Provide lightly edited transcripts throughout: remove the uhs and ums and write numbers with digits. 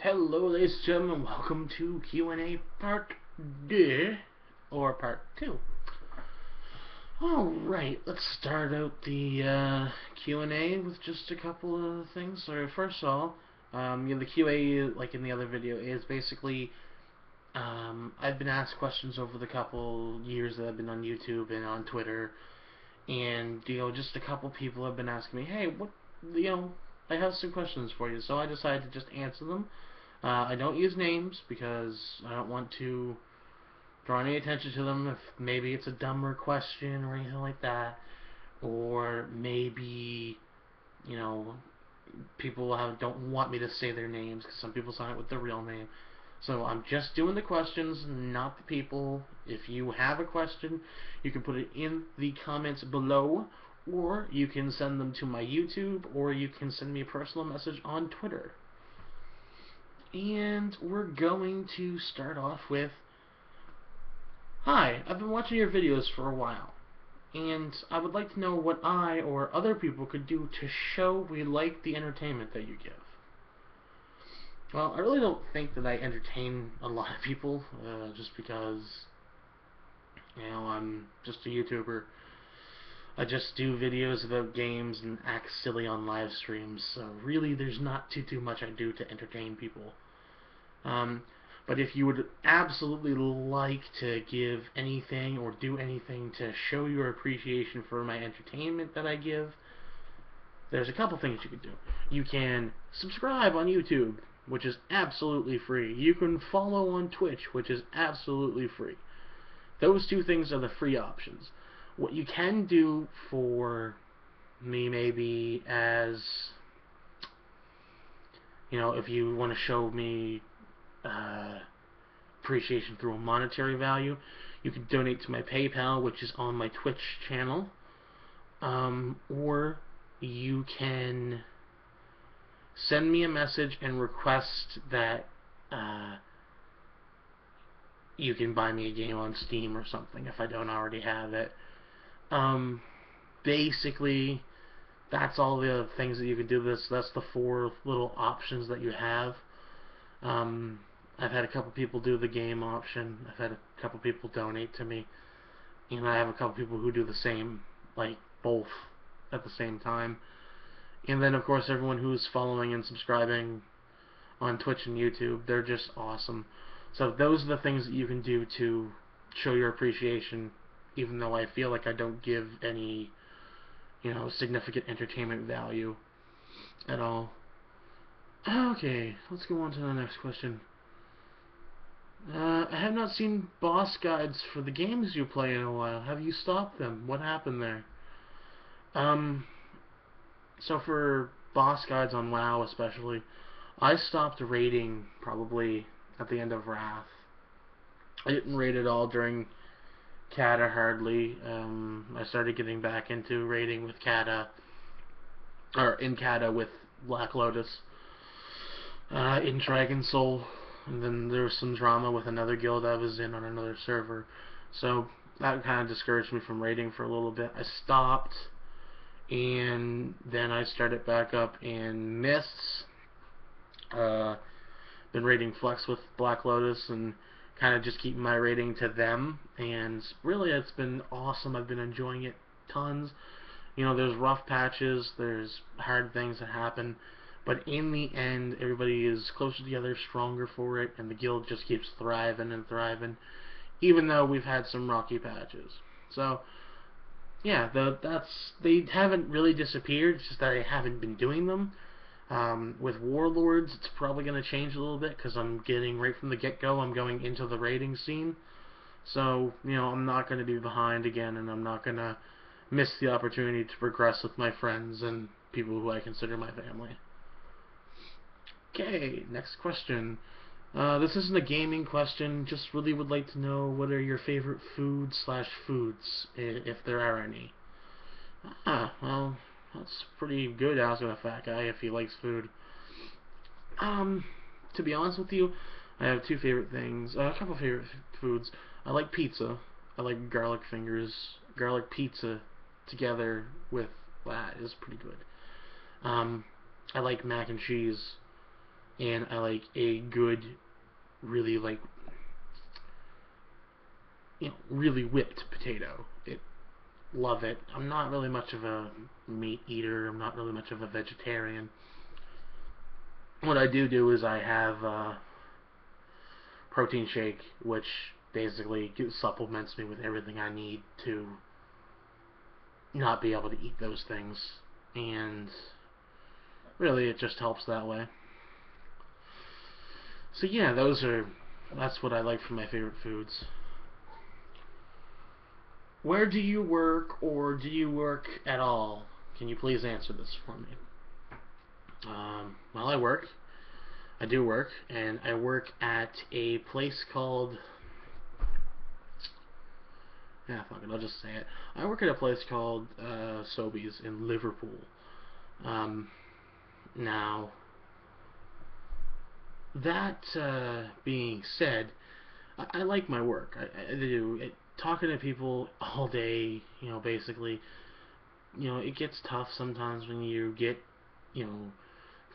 Hello, ladies and gentlemen. Welcome to Q and A Part 2, or Part 2. Alright, let's start out the Q&A with just a couple of things. So first of all, the QA, like in the other video, is basically I've been asked questions over the couple years that I've been on YouTube and on Twitter, and just a couple people have been asking me, hey, I have some questions for you, so I decided to just answer them. I don't use names because I don't want to draw any attention to them. If maybe it's a dumber question or anything like that, or maybe people don't want me to say their names because some people sign it with their real name. So I'm just doing the questions, not the people. If you have a question, you can put it in the comments below, or you can send them to my YouTube, or you can send me a personal message on Twitter. And we're going to start off with, hi, I've been watching your videos for a while, and I would like to know what I or other people could do to show we like the entertainment that you give. Well, I really don't think that I entertain a lot of people, just because, I'm just a YouTuber. I just do videos about games and act silly on live streams, so really there's not too much I do to entertain people. But if you would absolutely like to give anything or do anything to show your appreciation for my entertainment that I give, there's a couple things you can do. You can subscribe on YouTube, which is absolutely free. You can follow on Twitch, which is absolutely free. Those two things are the free options. What you can do for me, maybe, as if you want to show me appreciation through a monetary value, you can donate to my PayPal, which is on my Twitch channel, or you can send me a message and request that you can buy me a game on Steam or something if I don't already have it. Basically, that's all the things that you can do. That's the four little options that you have. I've had a couple people do the game option. I've had a couple people donate to me. And I have a couple people who do the same, like both at the same time. And then, of course, everyone who's following and subscribing on Twitch and YouTube, they're just awesome. So those are the things that you can do to show your appreciation, even though I feel like I don't give any, significant entertainment value at all. Okay, let's go on to the next question. I have not seen boss guides for the games you play in a while. Have you stopped them? What happened there? So for boss guides on WoW especially, I stopped raiding probably at the end of Wrath. I didn't raid at all during Kata hardly. I started getting back into raiding with Kata, or in Kata with Black Lotus, in Dragon Soul. And then there was some drama with another guild I was in on another server. So that kind of discouraged me from raiding for a little bit. I stopped, and then I started back up in Mists. Been raiding Flex with Black Lotus and kind of just keeping my rating to them. And really, it's been awesome. I've been enjoying it tons. There's rough patches, there's hard things that happen. But in the end, everybody is closer together, stronger for it, and the guild just keeps thriving and thriving, even though we've had some rocky patches. So, yeah, they haven't really disappeared, it's just that I haven't been doing them. With Warlords, it's probably going to change a little bit, because I'm getting, right from the get-go, I'm going into the raiding scene. So, I'm not going to be behind again, and I'm not going to miss the opportunity to progress with my friends and people who I consider my family. Okay, next question. This isn't a gaming question, just really would like to know what are your favorite foods, if there are any. Well, that's pretty good asking a fat guy if he likes food. To be honest with you, I have two favorite things, a couple favorite foods. I like pizza. I like garlic fingers. Garlic pizza together with that is pretty good. I like mac and cheese. and I like a good, really like, really whipped potato. Love it. I'm not really much of a meat eater. I'm not really much of a vegetarian. What I do is I have protein shake, which basically supplements me with everything I need to not be able to eat those things, and really it just helps that way. So yeah, that's what I like for my favorite foods. Where do you work, or do you work at all? Can you please answer this for me? Well, I do work, and I work at a place called, yeah, fuck it, I'll just say it. I work at a place called Sobeys in Liverpool. Um, Now, that being said, I like my work. I do. Talking to people all day, basically, it gets tough sometimes when you get, you know,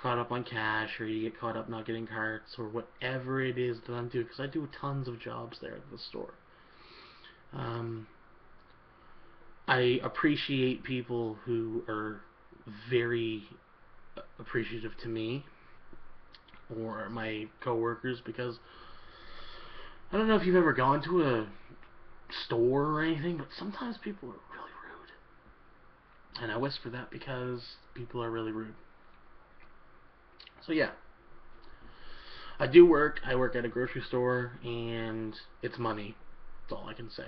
caught up on cash, or you get caught up not getting carts, or whatever it is that I'm doing, because I do tons of jobs there at the store. Um, I appreciate people who are very appreciative to me or my coworkers, because I don't know if you've ever gone to a store or anything, but sometimes people are really rude. And I whisper that because people are really rude. So yeah, I do work. I work at a grocery store, and it's money. That's all I can say.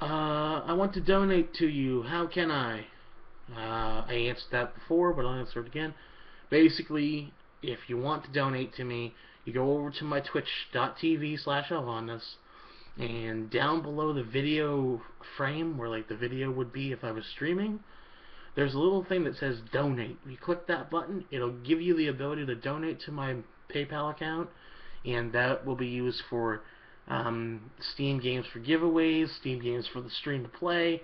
I want to donate to you. How can I? I answered that before, but I'll answer it again. Basically, if you want to donate to me, you go over to my twitch.tv/Halvonis, and down below the video frame, where like the video would be if I was streaming, there's a little thing that says donate. You click that button, it'll give you the ability to donate to my PayPal account, and that will be used for Steam games for giveaways, Steam games for the stream to play,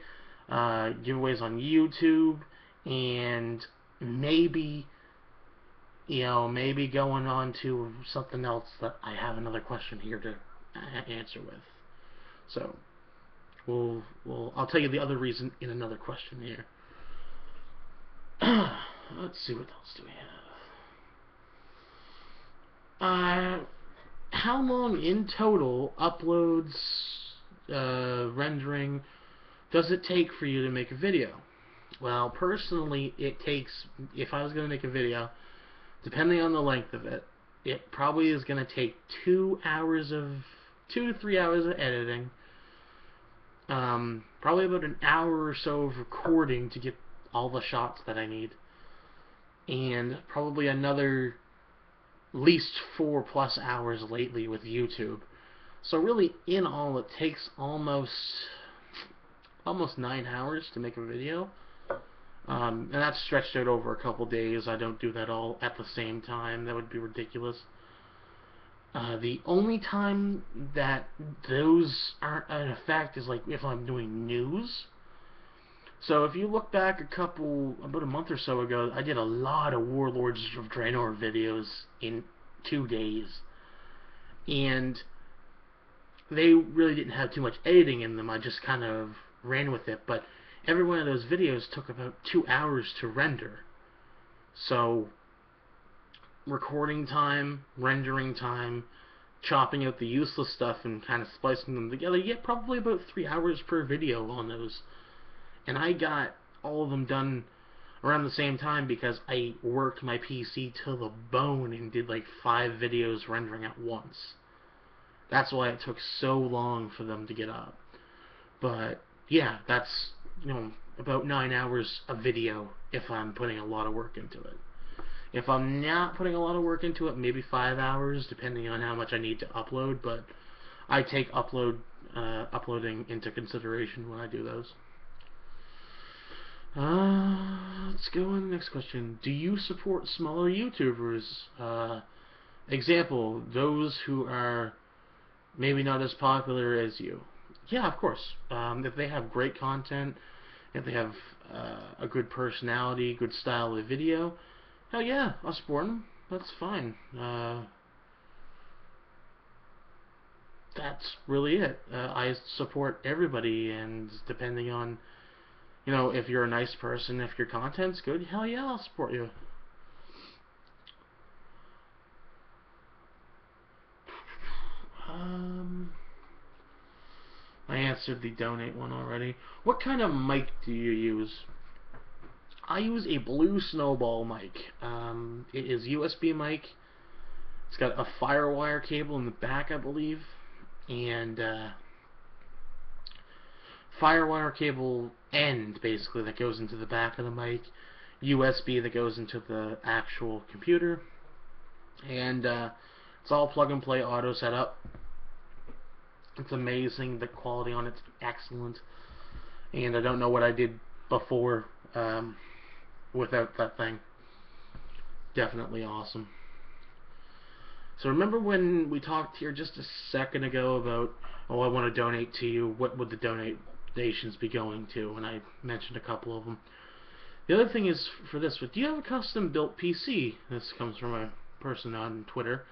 giveaways on YouTube, and maybe, maybe going on to something else that I have another question here to answer with. So, I'll tell you the other reason in another question here. Let's see, what else do we have? How long in total uploads, rendering, does it take for you to make a video? Well, personally, it takes, if I was going to make a video, depending on the length of it, it probably is going to take 2 to 3 hours of editing, probably about an hour or so of recording to get all the shots that I need, and probably another at least 4+ hours lately with YouTube. So really, in all, it takes almost 9 hours to make a video. And that's stretched out over a couple days. I don't do that all at the same time. That would be ridiculous. The only time that those aren't in effect is like if I'm doing news. So if you look back about a month or so ago, I did a lot of Warlords of Draenor videos in 2 days. And they really didn't have too much editing in them. I just kind of ran with it. But every one of those videos took about 2 hours to render. So recording time, rendering time, chopping out the useless stuff and kind of splicing them together, you get probably about 3 hours per video on those. And I got all of them done around the same time because I worked my PC to the bone and did like 5 videos rendering at once. That's why it took so long for them to get up. But yeah, that's, about 9 hours a video if I'm putting a lot of work into it. If I'm not putting a lot of work into it, maybe 5 hours, depending on how much I need to upload. But I take uploading into consideration when I do those. Let's go on to the next question. Do you support smaller YouTubers? Example, those who are maybe not as popular as you. Yeah, of course. If they have great content, if they have a good personality, good style of video, hell yeah, I'll support them. That's fine. That's really it. I support everybody, and depending on, if you're a nice person, if your content's good, hell yeah, I'll support you. Um, I answered the donate one already. What kind of mic do you use? I use a Blue Snowball mic. It is USB mic. It's got a FireWire cable in the back, I believe, and FireWire cable end basically that goes into the back of the mic, USB that goes into the actual computer, and it's all plug and play auto setup. It's amazing. The quality on it's excellent, and I don't know what I did before without that thing. Definitely awesome. So remember when we talked here just a second ago about, oh, I want to donate to you, what would the donations be going to? And I mentioned a couple of them. The other thing is for this, but do you have a custom built PC? This comes from a person on Twitter.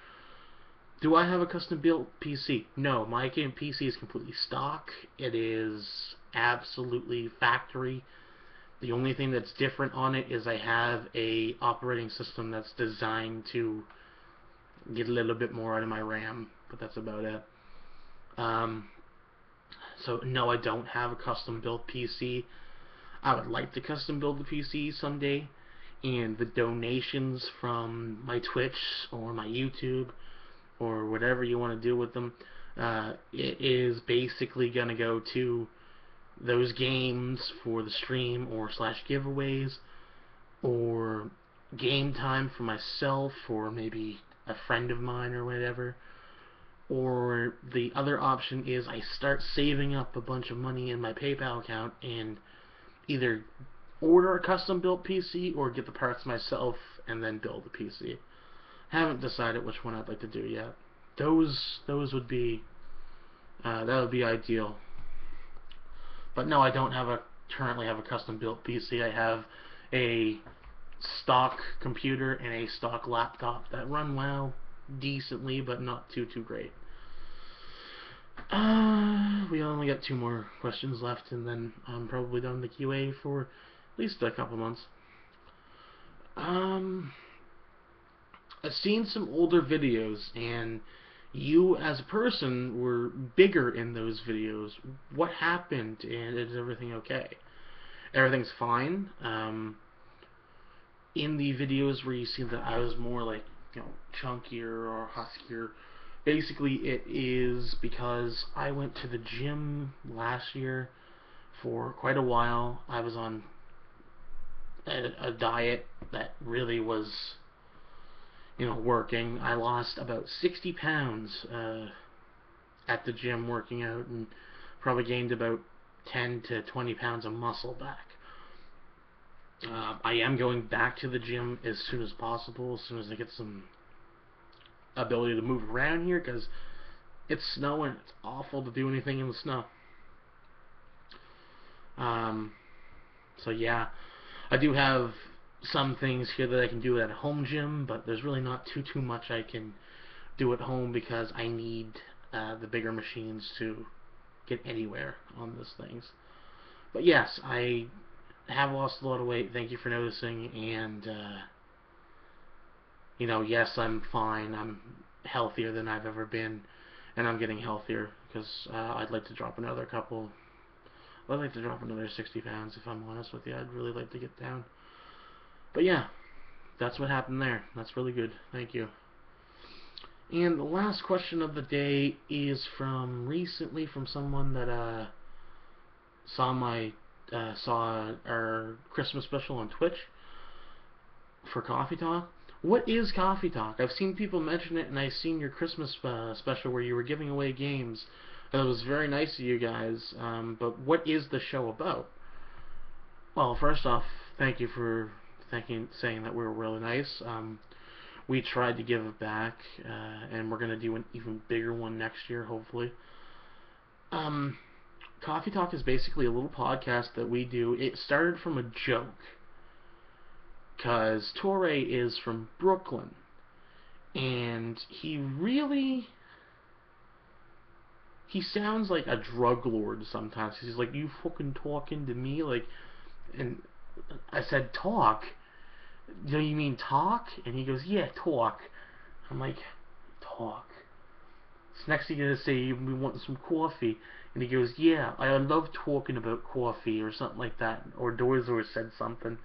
Do I have a custom built PC? No, my game PC is completely stock. It is absolutely factory. The only thing that's different on it is I have a operating system that's designed to get a little bit more out of my RAM, but that's about it. So no, I don't have a custom built PC. I would like to custom build the PC someday, and the donations from my Twitch or my YouTube or whatever you want to do with them, it is basically going to go to those games for the stream or / giveaways, or game time for myself or maybe a friend of mine or whatever. Or the other option is I start saving up a bunch of money in my PayPal account and either order a custom built PC or get the parts myself and then build the PC. Haven't decided which one I'd like to do yet. Those would be that would be ideal. But no, I don't currently have a custom built PC. I have a stock computer and a stock laptop that run well, decently, but not too great. We only got 2 more questions left, and then I'm probably done the QA for at least a couple months. I've seen some older videos, and you as a person were bigger in those videos. What happened, and is everything okay? Everything's fine. In the videos where you see that I was more like, chunkier or huskier, basically it is because I went to the gym last year for quite a while. I was on a diet that really was, working. I lost about 60 pounds at the gym working out, and probably gained about 10 to 20 pounds of muscle back. I am going back to the gym as soon as possible, as soon as I get some ability to move around here, because it's snowing. It's awful to do anything in the snow. So yeah, I do have some things here that I can do at a home gym, but there's really not too much I can do at home because I need the bigger machines to get anywhere on those things. But yes, I have lost a lot of weight. Thank you for noticing, and yes, I'm fine. I'm healthier than I've ever been, and I'm getting healthier because I'd like to drop another 60 pounds, if I'm honest with you. I'd really like to get down. But yeah, that's what happened there. That's really good. Thank you. And the last question of the day is from someone that saw our Christmas special on Twitch for Coffee Talk. What is Coffee Talk? I've seen people mention it, and I've seen your Christmas special where you were giving away games. It was very nice of you guys, but what is the show about? Well, first off, thank you for saying that we were really nice. We tried to give it back, and we're going to do an even bigger one next year, hopefully. Coffee Talk is basically a little podcast that we do. It started from a joke. because Torre is from Brooklyn, and he sounds like a drug lord sometimes. He's like, "You fucking talking to me?" Like, and I said, "Talk? Do you mean talk?" And he goes, "Yeah, talk." I'm like, "Talk." So next thing you're gonna say, "We want some coffee," and he goes, "Yeah, I love talking about coffee," or something like that. Or Dorzor said something,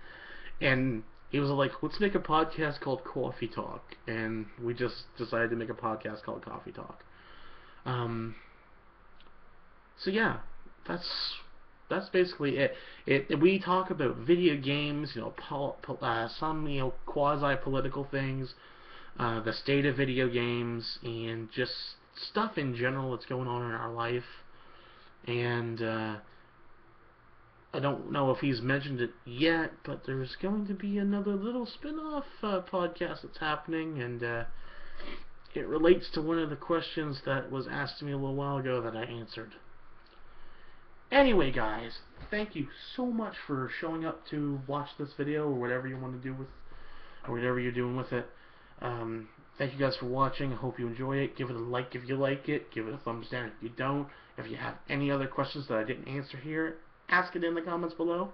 and he was like, "Let's make a podcast called Coffee Talk," and we just decided to make a podcast called Coffee Talk. Um, so yeah, that's basically it. We talk about video games, some quasi political things, the state of video games, and just stuff in general that's going on in our life. And I don't know if he's mentioned it yet, but there's going to be another little spin-off podcast that's happening, and it relates to one of the questions that was asked to me a little while ago that I answered. Anyway, guys, thank you so much for showing up to watch this video, or whatever you want to do with, or whatever you're doing with it. Thank you guys for watching. I hope you enjoy it. Give it a like if you like it. Give it a thumbs down if you don't. If you have any other questions that I didn't answer here, ask it in the comments below.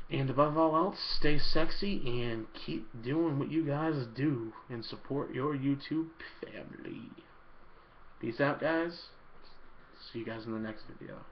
And above all else, stay sexy and keep doing what you guys do and support your YouTube family. Peace out, guys. See you guys in the next video.